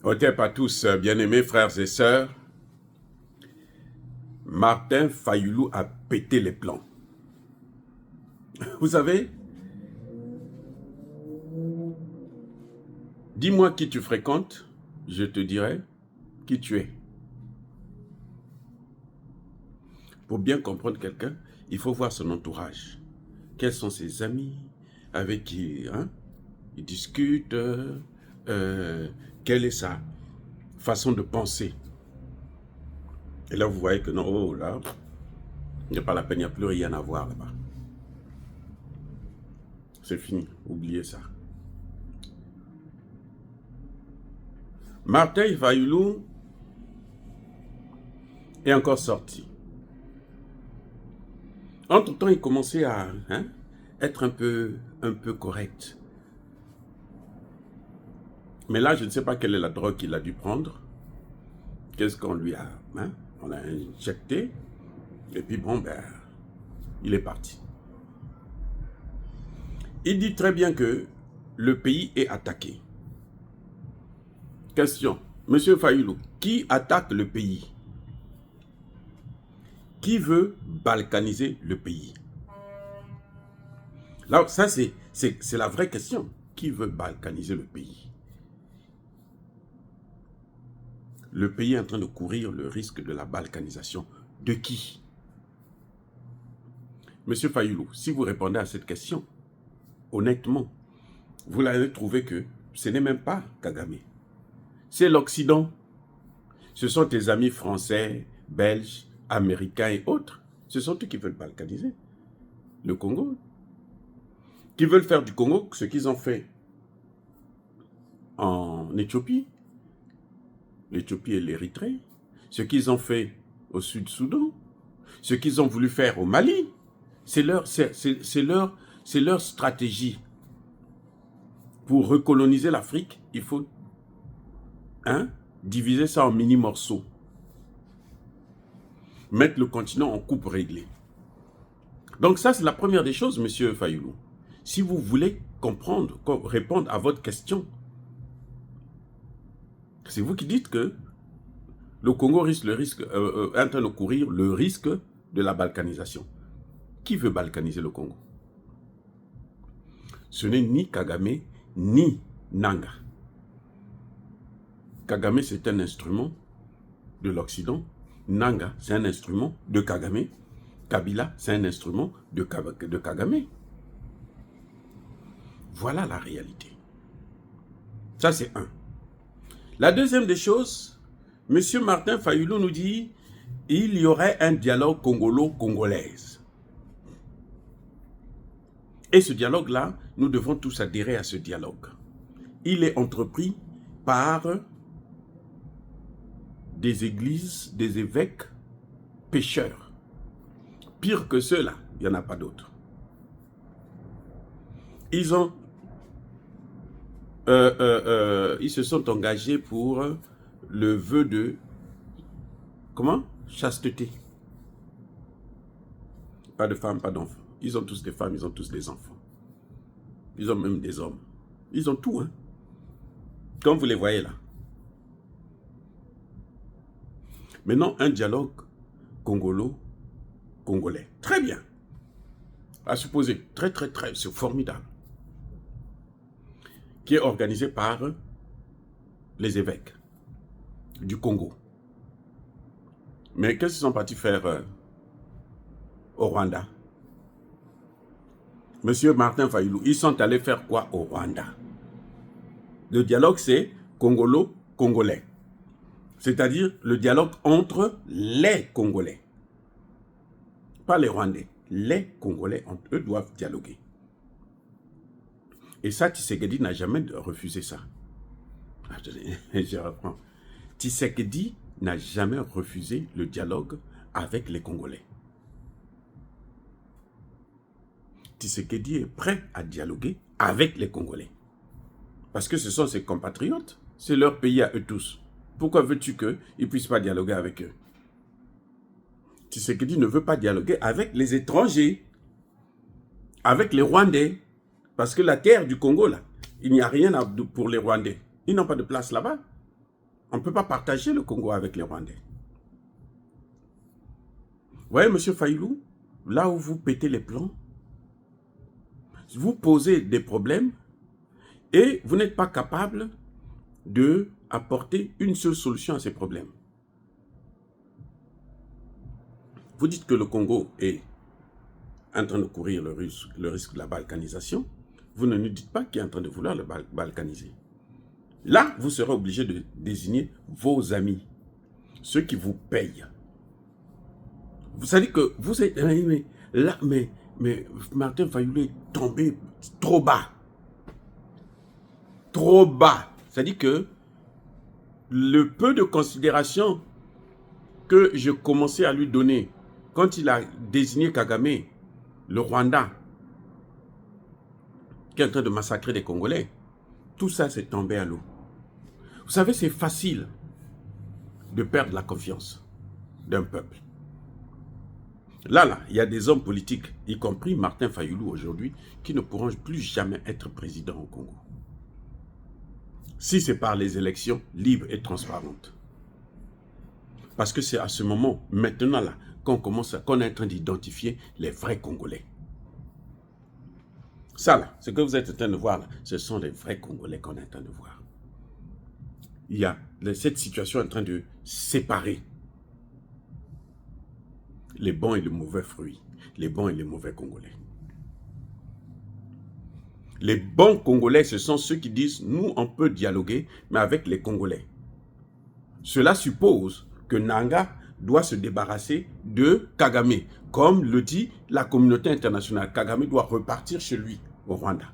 Hotep à tous, bien-aimés frères et sœurs. Martin Fayulu a pété les plans. Vous savez, dis-moi qui tu fréquentes, je te dirai qui tu es. Pour bien comprendre quelqu'un, il faut voir son entourage. Quels sont ses amis, avec qui il discute, quelle est sa façon de penser. Et là, vous voyez que non, oh là, il n'y a pas la peine, il n'y a plus rien à voir là-bas. C'est fini, oubliez ça. Martin Fayulu est encore sorti. Entre-temps, il commençait à être un peu correct. Mais là, je ne sais pas quelle est la drogue qu'il a dû prendre. Qu'est-ce qu'on lui a... on l'a injecté. Et puis bon, il est parti. Il dit très bien que le pays est attaqué. Question. Monsieur Fayulu, qui attaque le pays? Qui veut balkaniser le pays? Là, ça c'est la vraie question. Qui veut balkaniser le pays? Le pays est en train de courir le risque de la balkanisation. De qui? Monsieur Fayulu, si vous répondez à cette question, honnêtement, vous allez trouver que ce n'est même pas Kagame. C'est l'Occident. Ce sont tes amis français, belges, américains et autres. Ce sont eux qui veulent balkaniser le Congo. Qui veulent faire du Congo ce qu'ils ont fait en Éthiopie. L'Éthiopie et l'Érythrée. Ce qu'ils ont fait au Sud-Soudan. Ce qu'ils ont voulu faire au Mali. C'est leur stratégie. Pour recoloniser l'Afrique, il faut diviser ça en mini-morceaux. Mettre le continent en coupe réglée. Donc ça, c'est la première des choses, monsieur Fayulu. Si vous voulez comprendre, répondre à votre question, c'est vous qui dites que le Congo risque en train de courir le risque de la balkanisation. Qui veut balkaniser le Congo? Ce n'est ni Kagame, ni Nanga. Kagame, c'est un instrument de l'Occident. Nanga, c'est un instrument de Kagame. Kabila, c'est un instrument de Kagame. Voilà la réalité. Ça, c'est un. La deuxième des choses, M. Martin Fayulu nous dit il y aurait un dialogue congolo-congolaise. Et ce dialogue-là, nous devons tous adhérer à ce dialogue. Il est entrepris par des églises, des évêques pécheurs. Pire que ceux-là, il n'y en a pas d'autres. Ils se sont engagés pour le vœu de, chasteté. Pas de femmes, pas d'enfants. Ils ont tous des femmes, ils ont tous des enfants. Ils ont même des hommes. Ils ont tout, comme vous les voyez là. Maintenant, un dialogue congolais. Très bien. À supposer, très, c'est formidable. Qui est organisé par les évêques du Congo. Mais qu'est-ce qu'ils sont partis faire au Rwanda? Monsieur Martin Fayulu, ils sont allés faire quoi au Rwanda? Le dialogue, c'est congolo-congolais. C'est-à-dire le dialogue entre les Congolais. Pas les Rwandais. Les Congolais, entre eux, doivent dialoguer. Et ça, Tshisekedi n'a jamais refusé ça. Je reprends. Tshisekedi n'a jamais refusé le dialogue avec les Congolais. Tshisekedi est prêt à dialoguer avec les Congolais. Parce que ce sont ses compatriotes. C'est leur pays à eux tous. Pourquoi veux-tu qu'ils ne puissent pas dialoguer avec eux? Tshisekedi ne veut pas dialoguer avec les étrangers. Avec les Rwandais. Parce que la terre du Congo, là, il n'y a rien pour les Rwandais. Ils n'ont pas de place là-bas. On ne peut pas partager le Congo avec les Rwandais. Vous voyez, M. Fayulu, là où vous pétez les plombs, vous posez des problèmes et vous n'êtes pas capable d'apporter une seule solution à ces problèmes. Vous dites que le Congo est en train de courir le risque de la balkanisation. Vous ne nous dites pas qu'il est en train de vouloir le balkaniser. Là, vous serez obligé de désigner vos amis, ceux qui vous payent. Vous savez que vous êtes... Mais Martin Fayulu est tombé trop bas. Trop bas. C'est-à-dire que le peu de considération que je commençais à lui donner quand il a désigné Kagame, le Rwanda, qui est en train de massacrer des Congolais, tout ça s'est tombé à l'eau. Vous savez, c'est facile de perdre la confiance d'un peuple. Là, il y a des hommes politiques, y compris Martin Fayulu aujourd'hui, qui ne pourront plus jamais être président au Congo. Si c'est par les élections libres et transparentes. Parce que c'est à ce moment, maintenant là, qu'on est en train d'identifier les vrais Congolais. Ça là, ce que vous êtes en train de voir là, ce sont les vrais Congolais qu'on est en train de voir. Il y a cette situation en train de séparer les bons et les mauvais fruits, les bons et les mauvais Congolais. Les bons Congolais, ce sont ceux qui disent, nous, on peut dialoguer, mais avec les Congolais. Cela suppose que Nanga doit se débarrasser de Kagame. Comme le dit la communauté internationale, Kagame doit repartir chez lui, au Rwanda,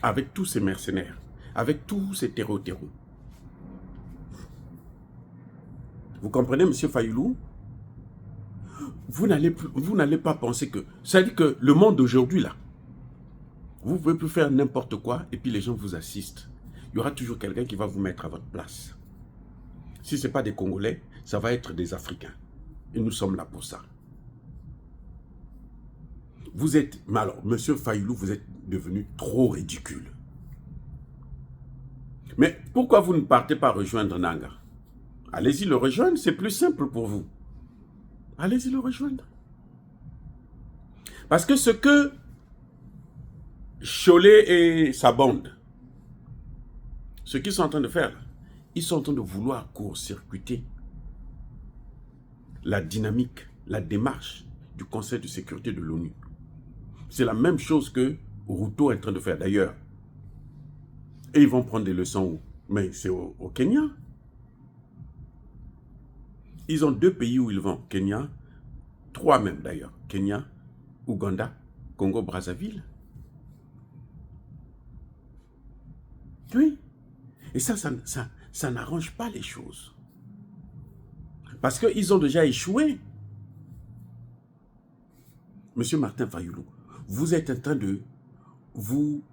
avec tous ses mercenaires, avec tous ses terreaux. Vous comprenez, M. Fayulu? Vous n'allez pas penser que... C'est-à-dire que le monde d'aujourd'hui, là, vous pouvez plus faire n'importe quoi et puis les gens vous assistent. Il y aura toujours quelqu'un qui va vous mettre à votre place. Si ce n'est pas des Congolais, ça va être des Africains. Et nous sommes là pour ça. Vous êtes... Mais alors, M. Fayulu, vous êtes devenu trop ridicule. Mais pourquoi vous ne partez pas rejoindre Nanga? Allez-y le rejoindre, c'est plus simple pour vous. Allez-y le rejoindre. Parce que ce que Cholet et sa bande, ce qu'ils sont en train de faire, ils sont en train de vouloir court-circuiter la dynamique, la démarche du Conseil de sécurité de l'ONU. C'est la même chose que Ruto est en train de faire d'ailleurs. Et ils vont prendre des leçons où? Mais c'est au Kenya. Ils ont 2 pays où ils vont. Kenya, 3 même d'ailleurs. Kenya, Ouganda, Congo-Brazzaville. Oui. Et ça n'arrange pas les choses. Parce qu'ils ont déjà échoué. Monsieur Martin Fayulu, vous êtes en train de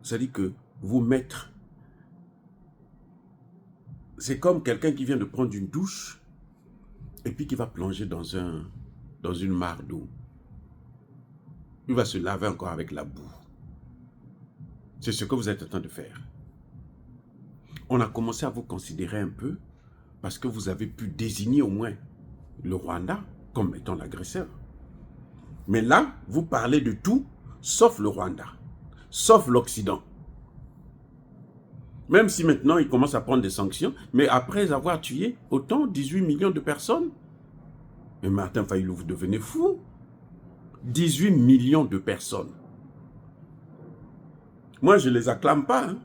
c'est-à-dire que vous mettre... C'est comme quelqu'un qui vient de prendre une douche et puis qui va plonger dans une mare d'eau. Il va se laver encore avec la boue. C'est ce que vous êtes en train de faire. On a commencé à vous considérer un peu parce que vous avez pu désigner au moins le Rwanda comme étant l'agresseur. Mais là, vous parlez de tout sauf le Rwanda, sauf l'Occident. Même si maintenant, ils commencent à prendre des sanctions, mais après avoir tué autant, 18 millions de personnes. Mais Martin Fayulu, vous devenez fou. 18 millions de personnes. Moi, je ne les acclame pas. Hein.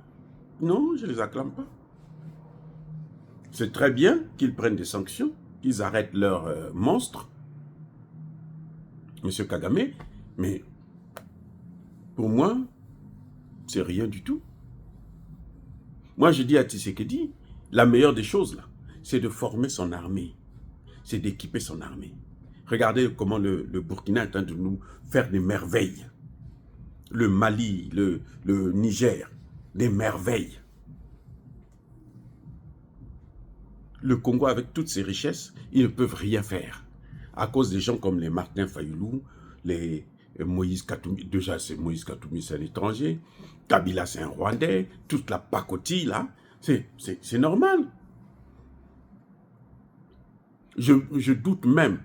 Non, je ne les acclame pas. C'est très bien qu'ils prennent des sanctions, qu'ils arrêtent leurs monstres, M. Kagame, mais pour moi, c'est rien du tout. Moi, je dis à Tshisekedi, la meilleure des choses, là, c'est de former son armée. C'est d'équiper son armée. Regardez comment le Burkina est en train de nous faire des merveilles. Le Mali, le Niger, des merveilles. Le Congo, avec toutes ses richesses, ils ne peuvent rien faire. À cause des gens comme les Martin Fayulu, les Moïse Katumbi, déjà c'est Moïse Katumbi, c'est un étranger, Kabila c'est un Rwandais, toute la pacotille là, c'est normal. Je doute même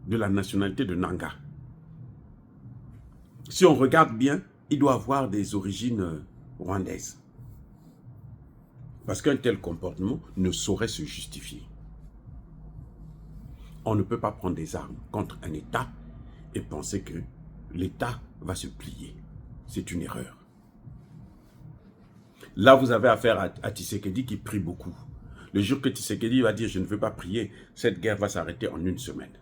de la nationalité de Nanga. Si on regarde bien, il doit avoir des origines rwandaises. Parce qu'un tel comportement ne saurait se justifier. On ne peut pas prendre des armes contre un État et penser que l'État va se plier. C'est une erreur. Là, vous avez affaire à Tshisekedi qui prie beaucoup. Le jour que Tshisekedi va dire « je ne veux pas prier », cette guerre va s'arrêter en une semaine.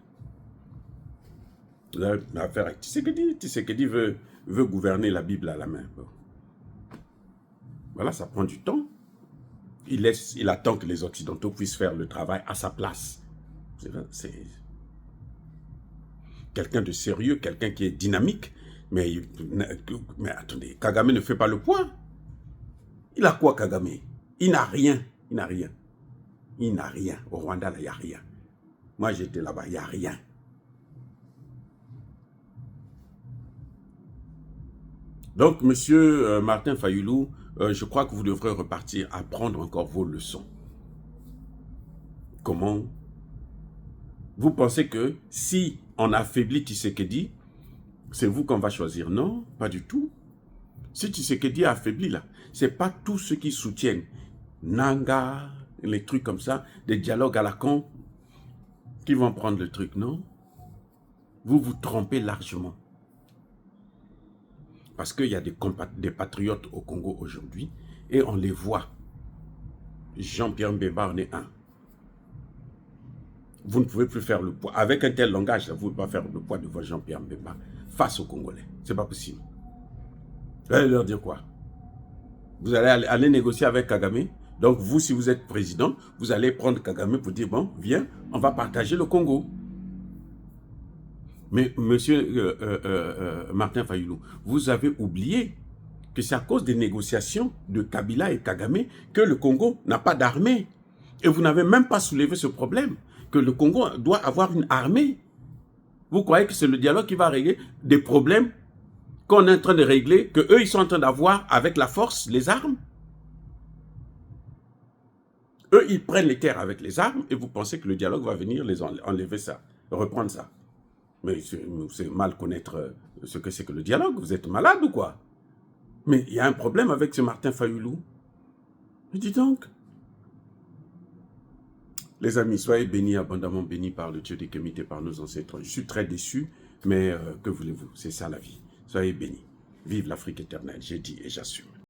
Vous avez affaire à Tshisekedi. Tshisekedi veut gouverner la Bible à la main. Voilà, ça prend du temps. Il attend que les Occidentaux puissent faire le travail à sa place. C'est quelqu'un de sérieux, quelqu'un qui est dynamique. Mais attendez, Kagame ne fait pas le poids. Il a quoi, Kagame? Il n'a rien. Il n'a rien. Il n'a rien. Au Rwanda, là, il n'y a rien. Moi, j'étais là-bas, il n'y a rien. Donc, monsieur Martin Fayulu, je crois que vous devrez repartir à prendre encore vos leçons. Comment? Vous pensez que si on affaiblit Tshisekedi, c'est vous qu'on va choisir? Non, pas du tout. Si Tshisekedi est affaibli là, ce n'est pas tous ceux qui soutiennent Nanga, les trucs comme ça, des dialogues à la con, qui vont prendre le truc, non. Vous vous trompez largement. Parce qu'il y a des patriotes au Congo aujourd'hui, et on les voit. Jean-Pierre Mbemba en est un. Vous ne pouvez plus faire le poids. Avec un tel langage, vous ne pouvez pas faire le poids de votre Jean-Pierre Mbemba face aux Congolais. Ce n'est pas possible. Vous allez leur dire quoi? Vous allez aller négocier avec Kagame. Donc vous, si vous êtes président, vous allez prendre Kagame pour dire, bon, viens, on va partager le Congo. Mais monsieur Martin Fayulu, vous avez oublié que c'est à cause des négociations de Kabila et Kagame que le Congo n'a pas d'armée. Et vous n'avez même pas soulevé ce problème, que le Congo doit avoir une armée. Vous croyez que c'est le dialogue qui va régler des problèmes qu'on est en train de régler, qu'eux, ils sont en train d'avoir avec la force, les armes? Eux, ils prennent les terres avec les armes et vous pensez que le dialogue va venir les enlever ça, reprendre ça. Mais c'est mal connaître ce que c'est que le dialogue. Vous êtes malade ou quoi? Mais il y a un problème avec ce Martin Fayulu. Mais dis donc. Les amis, soyez bénis, abondamment bénis par le Dieu des Kémites et par nos ancêtres. Je suis très déçu, mais que voulez-vous? C'est ça la vie. Soyez bénis. Vive l'Afrique éternelle, j'ai dit et j'assume.